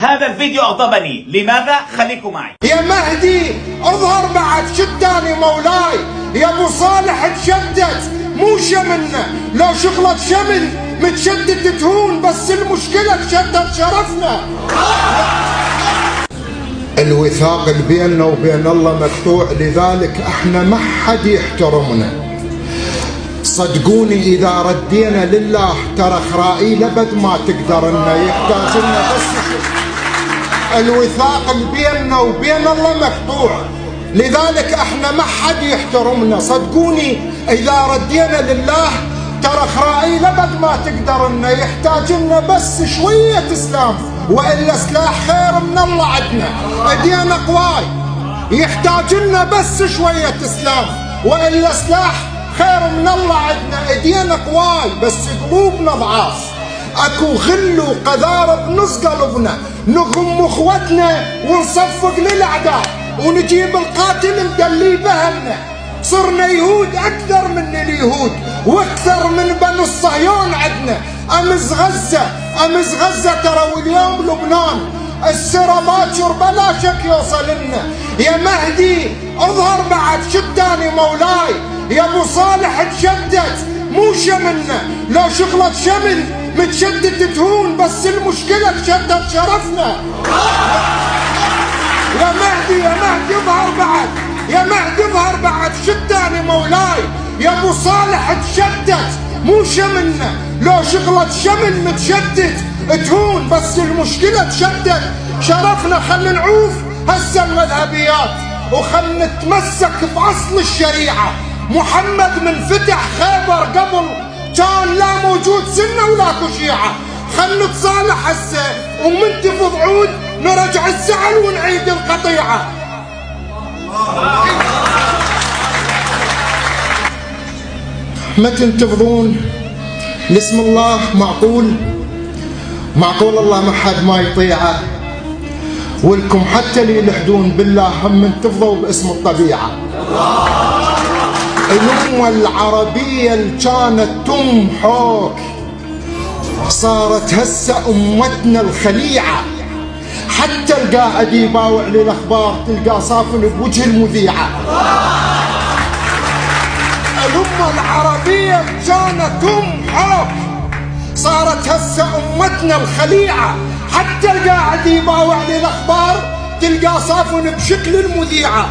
هذا الفيديو أغضبني. لماذا؟ خليكم معي. يا مهدي اظهر بعد شداني مولاي، يا ابو صالح تشدد مو شملنا، لو شغلة شمل متشدد تهون، بس المشكلة تشدد شرفنا. الوثاق اللي بيننا وبين الله مقطوع، لذلك احنا ما حد يحترمنا. صدقوني اذا ردينا لله ترى خرائيل ابد ما تقدر لنا، يحتاج لنا بس الوثاق اللي بيننا وبين الله مقطوع، لذلك احنا ما حد يحترمنا. صدقوني اذا ردينا لله ترى خرائيل ابد ما تقدر لنا، يحتاج لنا بس شويه اسلام، والا سلاح خير من الله عندنا، ايدينا قواي. يحتاج لنا بس شويه اسلام، والا سلاح خير من الله عندنا، ايدينا قواي بس قلوبنا ضعاف. اكو غل وقذاره بنص قلبنا، نغم اخوتنا ونصفق للاعداء، ونجيب القاتل مدلي بهمنا. صرنا يهود اكثر من اليهود، واكثر من بنو الصهيون عندنا. امس غزه ترى، واليوم لبنان. السرى باكر بلا شك يوصل لنا. يا مهدي اظهر بعد شداني مولاي، يا ابو صالح تشدد مو شملنا، لو شغلة شمل متشدد تهون، بس المشكلة تشدد شرفنا. يا مهدي اظهر بعد، يا مهدي اظهر بعد شداني مولاي، يا ابو صالح تشدد مو شملنا، لو شغلة شمل متشدد تهون، بس المشكلة تشدد شرفنا. خلنا نعوف هسه المذهبيات، وخلنا نتمسك باصل الشريعة. محمد من فتح خيبر قبل كان لا موجود سنة ولاكو شيعة. خلنا نتصالح هسه ومنتفض عود، نرجع الزعل ونعيد القطيعة. ما تنتفضون لاسم الله، معقول الله ما حد ما يطيعه، ولكم حتى اللي يلحدون بالله هم انتفضوا باسم الطبيعة. الأمة العربية اللي كانت تمحوك صارت هسه أمتنا الخليعة، حتى القاعد يباوع للأخبار تلقاه صافن بوجه المذيعة. الأمة العربية اللي كانت تمحوك صارت هسه أمتنا الخليعة، حتى القاعد يباوع للأخبار تلقاه صافن بشكل المذيعة.